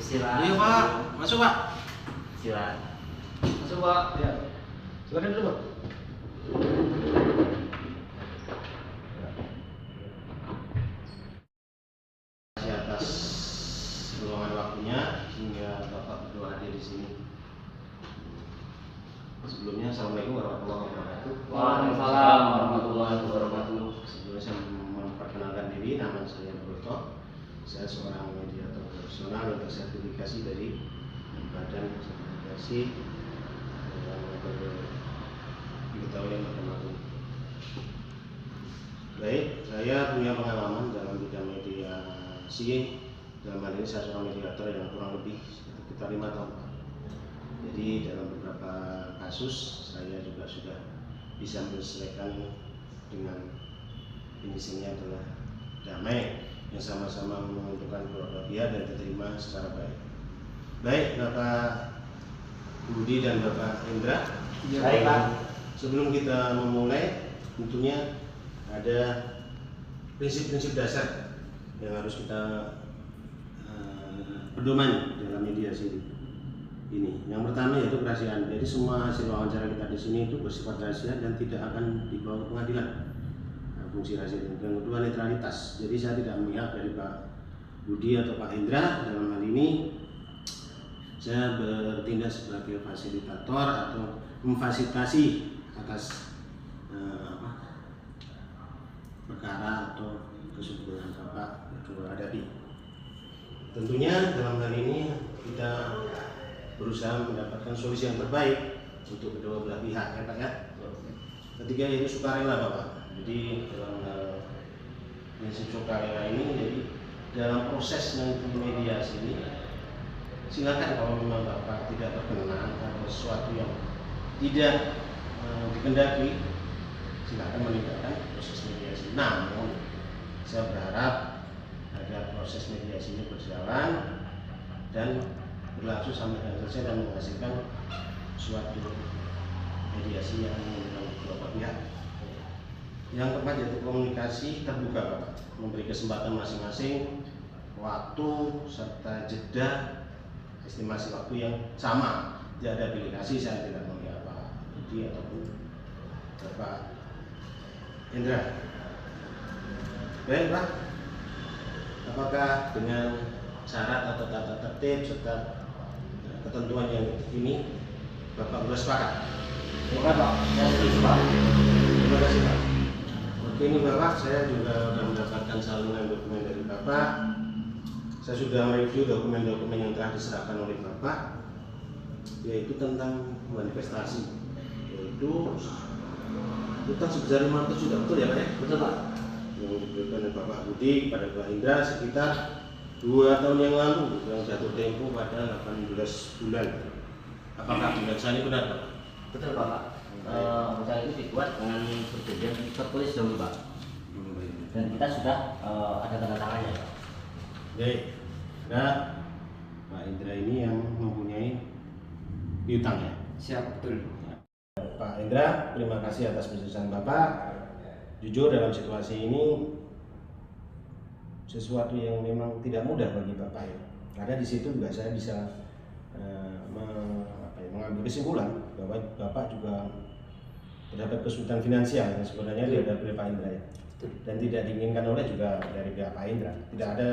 Silakan. Iya Pak, masuk Pak. Silakan. Masuk Pak. Ya. Silakan dulu Pak. Atas luangan waktunya hingga Bapak berdoa hadir di sini. Sebelumnya Assalamualaikum warahmatullahi wabarakatuh. Waalaikumsalam warahmatullahi wabarakatuh. Sebelumnya saya memperkenalkan diri, nama saya Broto. Saya seorang mediator profesional untuk sertifikasi dari Badan Sertifikasi yang diketahui Mahkamah Agung. Baik, saya punya pengalaman dalam bidang mediasi. Dalam hal ini saya seorang mediator yang kurang lebih sekitar 5 tahun. Jadi dalam beberapa kasus saya juga sudah bisa menyelesaikan dengan inisialnya adalah damai yang sama-sama menguntungkan kedua pihak dan diterima secara baik. Baik, Bapak Budi dan Bapak Indra. Baik, Pak. Sebelum kita memulai, tentunya ada prinsip-prinsip dasar yang harus kita pedoman dalam mediasi ini. Yang pertama yaitu kerahasiaan. Jadi semua hasil wawancara kita di sini itu bersifat rahasia dan tidak akan dibawa ke pengadilan. Fungsi rahasia. Yang kedua netralitas. Jadi saya tidak memihak dari Pak Budi atau Pak Indra. Dalam hal ini saya bertindak sebagai fasilitator atau memfasilitasi atas perkara atau kesimpulan Bapak berdua hadapi. Tentunya dalam hal ini kita berusaha mendapatkan solusi yang terbaik untuk kedua belah pihak, ya Pak ya. Ketiga yaitu sukarela Bapak. Jadi dalam prinsip sukarela ini, jadi dalam proses mediasi ini, silakan kalau memang Bapak tidak berkenan atau sesuatu yang tidak dikendaki, silakan meninggalkan proses mediasi. Namun saya berharap agar proses mediasi ini berjalan dan berlangsung sampai dengan selesai dan menghasilkan suatu mediasi yang menguntungkan kedua pihak. Yang keempat yaitu komunikasi terbuka Bapak, memberi kesempatan masing-masing waktu serta jeda estimasi waktu yang sama. Tidak ada pilih kasih, saya tidak melihat Pak Budi ataupun Bapak Indra. Baik Pak, apakah dengan syarat atau tata tertib serta ketentuan yang ini Bapak sudah sepakat? Oke Pak, saya setuju Pak. Terima kasih Pak. Oke, ini Bapak, saya juga sudah mendapatkan salinan dokumen dari Bapak. Saya sudah mereview dokumen-dokumen yang telah diserahkan oleh Bapak, yaitu tentang manifestasi, yaitu utang sebesar 500 juta, betul ya Pak ya? Betul Pak. Yang diberikan oleh Bapak Budi kepada Pak Indra sekitar 2 tahun yang lalu, yang jatuh tempo pada 18 bulan. Apakah penjelasan ini benar Pak? Betul Pak. Rencana itu dibuat dengan perjanjian tertulis dahulu Pak. Dan kita sudah ada tanda tangannya Pak. Baik. Nah, Pak Indra ini yang mempunyai piutang ya? Siap, betul. Pak Indra, terima kasih atas penjelasan Bapak. Jujur dalam situasi ini sesuatu yang memang tidak mudah bagi Bapak ya. Karena di situ juga saya bisa mengambil kesimpulan bahwa Bapak juga terdapat kesulitan finansial yang sebenarnya dihadapi oleh Pak Indra ya. Dan tidak diinginkan oleh juga dari pihak Pak Indra. Tidak ada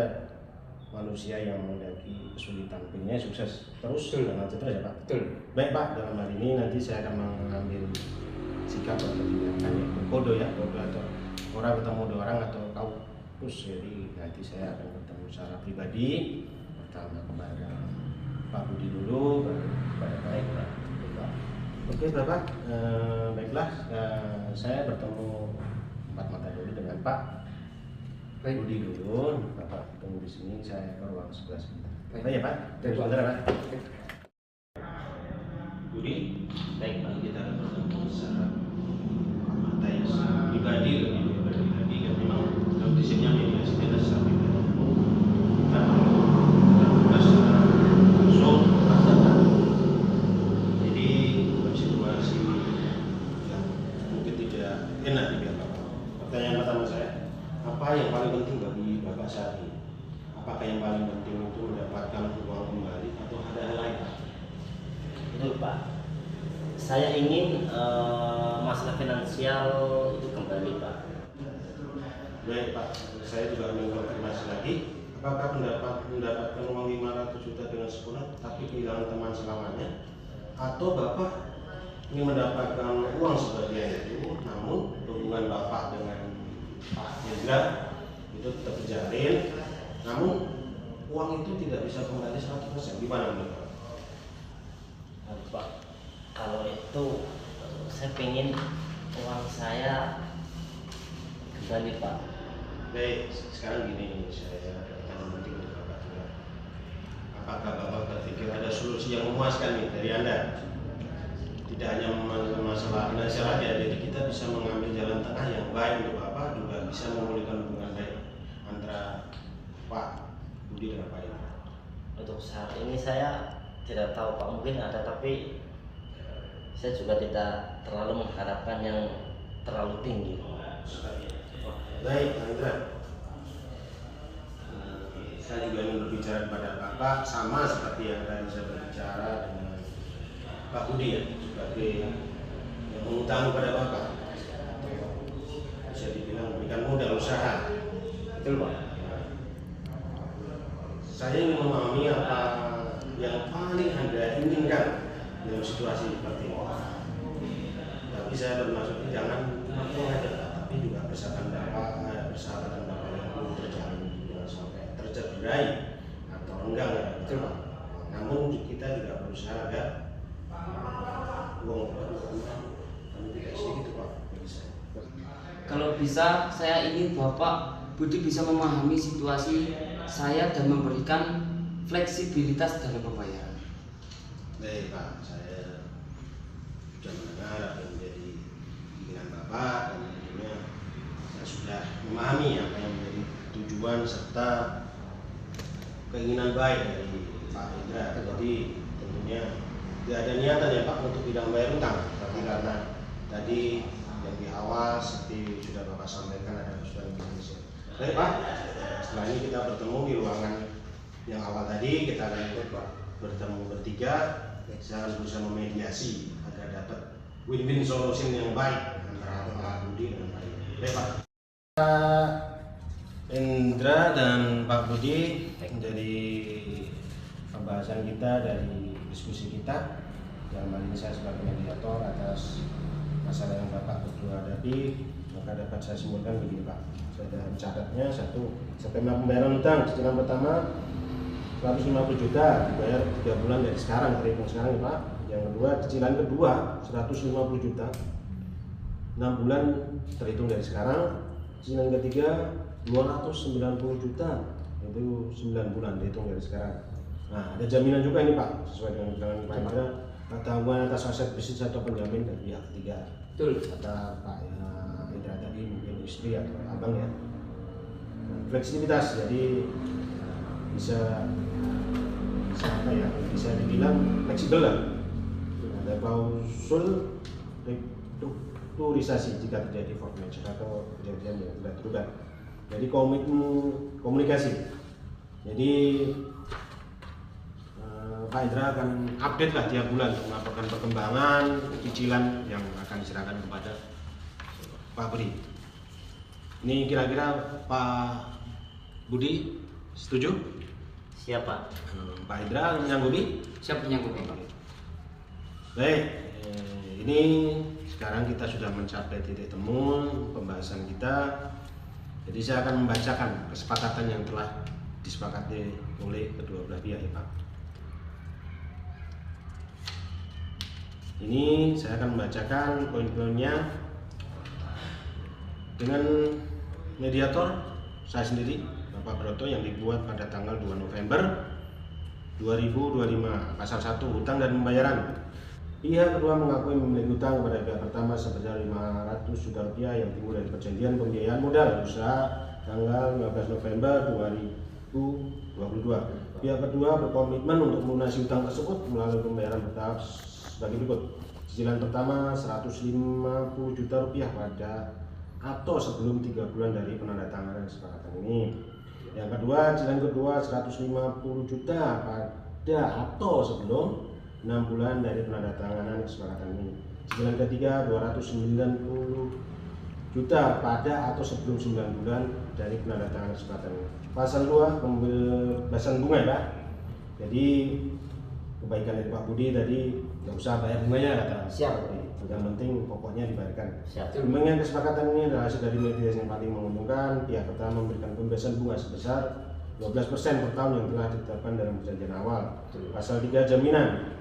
manusia yang menghadapi kesulitan, pengennya sukses terus dan lanjut terus ya Pak. Betul. Baik Pak, dalam hal ini nanti saya akan mengambil sikap atau tindakan ya, kode ya, kode atau orang ketemu dua orang atau kau terus. Jadi nanti saya akan bertemu secara pribadi, pertama kepada Pak Budi dulu, baru kepada Pak Indra. Oke Bapak, baiklah, saya bertemu empat mata dulu dengan Pak Budi dulu. Bapak tunggu di sini, saya ke ruang sebelah sebentar. Baik ya Pak, tunggu sebentar Pak. Budi, baik Pak, kita akan bertemu secara mata ya, pribadi lebih pribadi kan memang dalam prinsipnya mediasi kita secara pribadi. Kita bertugas secara langsung merasakan. Jadi dalam situasi yang mungkin tidak enak di pihak Bapak. Pertanyaan pertama saya, apa yang paling penting bagi Bapak saat ini? apakah yang paling penting itu mendapatkan uang kembali atau ada hal lain, Pak? Itu Pak, saya ingin masalah finansial itu kembali Pak. Baik Pak, saya juga ingin konfirmasi lagi, apakah mendapatkan uang 500 juta dengan sempurna tapi kehilangan teman selamanya, atau Bapak ingin mendapatkan uang sebagian itu namun hubungan Bapak dengan Pak Hendra itu tetap terjalin, namun uang itu tidak bisa kembali 100%? Gimana menurut Pak? Pak, kalau itu saya pengen uang saya kembali Pak. Baik, sekarang gini, saya tanya penting untuk Bapak juga. Apakah Bapak berpikir ada solusi yang memuaskan nih dari Anda? Tidak hanya masalah finansial saja, jadi kita bisa mengambil jalan tengah yang baik untuk Bapak, juga bisa memulihkan hubungan baik antara Pak Budi dengan Pak Hendra. Untuk saat ini saya tidak tahu Pak, mungkin ada, tapi saya juga tidak terlalu mengharapkan yang terlalu tinggi. Baik, Pak Hendra. Saya juga ingin berbicara kepada Bapak sama seperti yang tadi saya berbicara dengan Pak Budi ya, sebagai yang mengutang kepada Bapak, bisa dibilang memberikan modal usaha. Betul Pak. Saya ingin memahami apa yang paling Anda inginkan dalam situasi seperti ini. Tapi saya bermaksud jangan makin aja, tapi juga persahabatan Bapak yang belum terjalin, jangan sampai tercederai atau enggak. Betul Pak. Namun kita juga berusaha agar uang kami tidak sedikit Pak. Kalau bisa, saya ingin Bapak Budi bisa memahami situasi saya dan memberikan fleksibilitas dalam pembayaran. Baik Pak, saya sudah mendengar apa yang menjadi keinginan Bapak, dan tentunya saya sudah memahami apa yang menjadi tujuan serta keinginan baik dari Pak Hendra. Jadi tentunya tidak ada niatan ya Pak untuk tidak membayar utang, tapi karena tadi yang di awal seperti sudah Bapak sampaikan ada persoalan finansial. Baik Pak, setelah ini kita bertemu di ruangan yang awal tadi, kita akan ikut Pak bertemu bertiga. Saya akan berusaha memediasi agar dapat win-win solution yang baik antara Pak Budi dan Pak Hendra. Baik Pak. Hendra dan Pak Budi, dari pembahasan kita, dari diskusi kita, dalam hal ini saya sebagai mediator atas masalah yang Bapak berdua hadapi, maka dapat saya simpulkan begini Pak. Saya sudah mencatatnya: 1. Skema pembayaran utang cicilan pertama 150 juta dibayar 3 bulan dari sekarang, terhitung sekarang ya Pak. Yang kedua, cicilan kedua 150 juta 6 bulan terhitung dari sekarang. Cicilan ketiga 290 juta, itu 9 bulan terhitung dari sekarang. Nah, ada jaminan juga ini Pak, sesuai dengan Pak Hendra, tanggungan atas aset bisnis atau penjamin dari pihak ketiga. Betul. Kata Pak Hendra tadi mungkin istri atau abang ya. Nah, fleksibilitas, jadi bisa apa ya, bisa dibilang fleksibel lah. Ada klausul restrukturisasi jika terjadi force majeure atau kejadian yang tidak terduga. Jadi komunikasi. Jadi Pak Hendra akan update lah tiap bulan untuk melaporkan perkembangan cicilan yang akan diserahkan kepada Pak Budi. Ini kira-kira Pak Budi setuju? Siapa? Pak Hendra menyanggupi? Siap menyanggupi Pak. Baik, ini sekarang kita sudah mencapai titik temu pembahasan kita. Jadi saya akan membacakan kesepakatan yang telah disepakati oleh kedua belah pihak ya Pak. Ini saya akan membacakan poin-poinnya dengan mediator saya sendiri, Bapak Broto, yang dibuat pada tanggal 2 November 2025. Pasal 1, hutang dan pembayaran. Pihak kedua mengakui memiliki hutang kepada pihak pertama sebesar 500 juta rupiah yang timbul dari perjanjian pembiayaan modal usaha tanggal 15 November 2022. Pihak kedua berkomitmen untuk melunasi hutang tersebut melalui pembayaran bertahap sebagai berikut. Cicilan pertama 150 juta rupiah pada atau sebelum 3 bulan dari penandatanganan kesepakatan ini. Yang kedua, cicilan kedua 150 juta pada atau sebelum 6 bulan dari penandatanganan kesepakatan ini. Cicilan ketiga 290 juta pada atau sebelum 9 bulan dari penandatanganan kesepakatan ini. Pasal 2 pembebasan bunga ya Pak. Jadi kebaikan dari Pak Budi tadi nggak usah bayar bunganya kata. Siap. Yang penting pokoknya dibayarkan. Siap. Dengan kesepakatan ini adalah hasil dari mediasi yang paling menguntungkan. Pihak pertama memberikan pembebasan bunga sebesar 12% per tahun yang telah ditetapkan dalam perjanjian awal. Pasal 3 jaminan.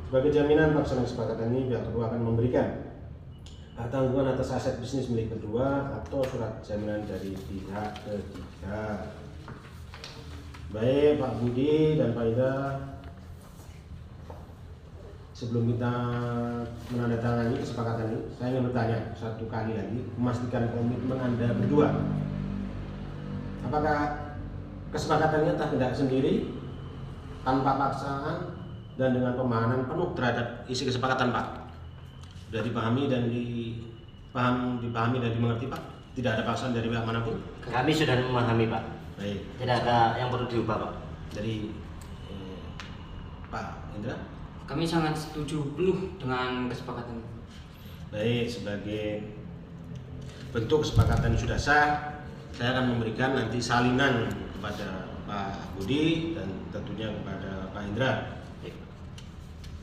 Sebagai jaminan pelaksanaan kesepakatan ini, pihak kedua akan memberikan hak tanggungan atas aset bisnis milik kedua atau surat jaminan dari pihak ketiga. Baik Pak Budi dan Pak Ida, sebelum kita menandatangani kesepakatan ini, saya ingin bertanya satu kali lagi, memastikan komitmen Anda berdua. Apakah kesepakatannya tak hendak sendiri, tanpa paksaan, dan dengan pemahaman penuh terhadap isi kesepakatan Pak? Sudah dipahami dan dipahami dan dimengerti Pak? Tidak ada paksaan dari pihak manapun? Kami sudah memahami Pak. Baik. Tidak ada yang perlu diubah Pak. Dari Pak Indra? Kami sangat setuju penuh dengan kesepakatan. Baik, sebagai bentuk kesepakatan sudah sah, saya akan memberikan nanti salinan kepada Pak Budi dan tentunya kepada Pak Indra.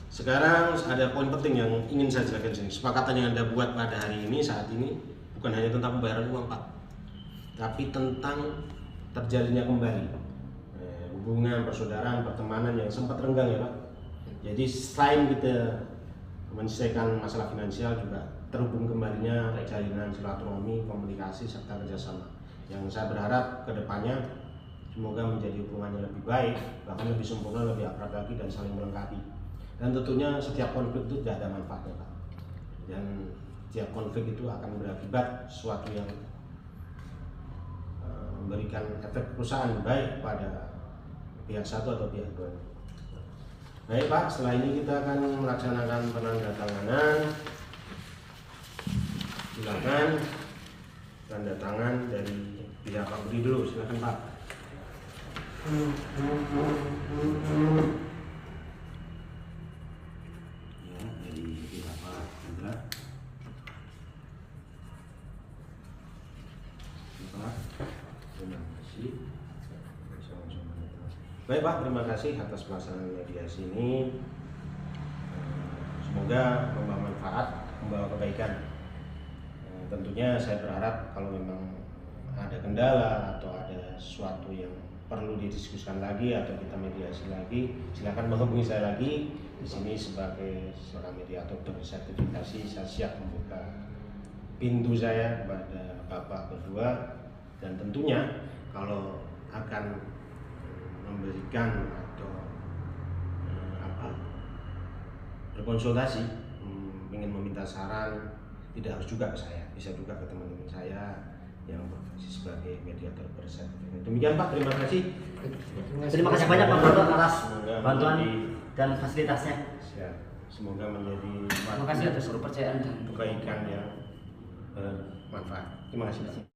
Sekarang ada poin penting yang ingin saya jelaskan di sini. Kesepakatan yang Anda buat pada hari ini, saat ini, bukan hanya tentang pembayaran uang Pak, tapi tentang terjalinnya kembali hubungan persaudaraan, pertemanan yang sempat renggang ya Pak. Jadi selain kita menyelesaikan masalah finansial, juga terhubung kembalinya jalinan silaturahmi, komunikasi, serta kerjasama. Yang saya berharap kedepannya semoga menjadi hubungan yang lebih baik, bahkan lebih sempurna, lebih akrab lagi dan saling melengkapi. Dan tentunya setiap konflik itu tidak ada manfaatnya Pak. Dan setiap konflik itu akan berakibat sesuatu yang memberikan efek perusahaan baik pada pihak satu atau pihak dua. Baik Pak, setelah ini kita akan melaksanakan penandatanganan. Silakan tanda tangan dari pihak Pak Budi dulu, silakan Pak. Ya, dari pihak Pak Indra. Pak, terima kasih. Baik Pak, terima kasih atas pelaksanaan mediasi ini. Semoga membawa manfaat, membawa kebaikan. Tentunya saya berharap kalau memang ada kendala atau ada sesuatu yang perlu didiskusikan lagi atau kita mediasi lagi, silakan menghubungi saya lagi. Di sini sebagai seorang mediator bersertifikasi, saya siap membuka pintu saya kepada Bapak berdua, dan tentunya kalau akan memberikan atau berkonsultasi, ingin meminta saran, tidak harus juga ke saya, bisa juga ke teman-teman saya yang berfungsi sebagai mediator bersertifikat. Demikian Pak, terima kasih. Terima kasih banyak Pak Bro atas bantuan dan fasilitasnya. Semoga menjadi Terima kasih atas kepercayaan dan kebaikan yang bermanfaat. Terima kasih Pak.